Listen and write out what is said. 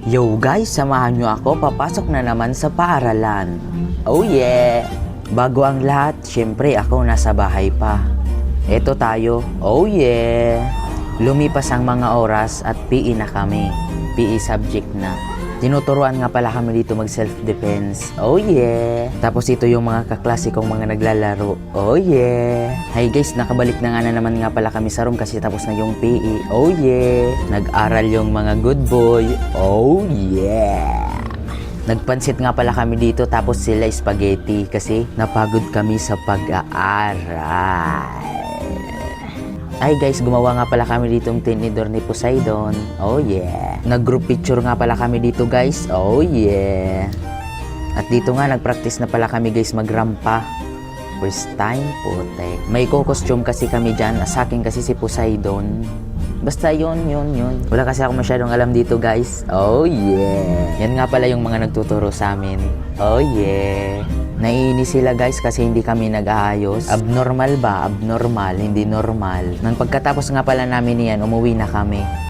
Yo guys, samahan nyo ako, papasok na naman sa paaralan. Oh yeah! Bago ang lahat, syempre ako nasa bahay pa. Eto tayo, oh yeah! Lumipas ang mga oras at PE na kami. PE subject na. Tinuturuan nga pala kami dito mag self-defense. Oh yeah! Tapos ito yung mga kaklase kong mga naglalaro. Oh yeah! Hi guys, nakabalik na naman nga pala kami sa room kasi tapos na yung PE. Oh yeah! Nag-aral yung mga good boy. Oh yeah! Nagpansit nga pala kami dito tapos sila spaghetti kasi napagod kami sa pag-aaral. Ay guys, gumawa nga pala kami ditong tinidor ni Poseidon. Oh yeah. Nag-group picture nga pala kami dito guys. Oh yeah. At dito nga nag-practice na pala kami guys magrampa. First time putek. May costume kasi kami dyan. Sa akin kasi si Poseidon. Basta yun. Wala kasi ako masyadong alam dito guys. Oh yeah. Yan nga pala yung mga nagtuturo sa amin. Oh yeah. Naiinis sila guys kasi hindi kami nag-aayos. Abnormal ba? Abnormal, hindi normal. Nang pagkatapos nga pala namin yan, umuwi na kami.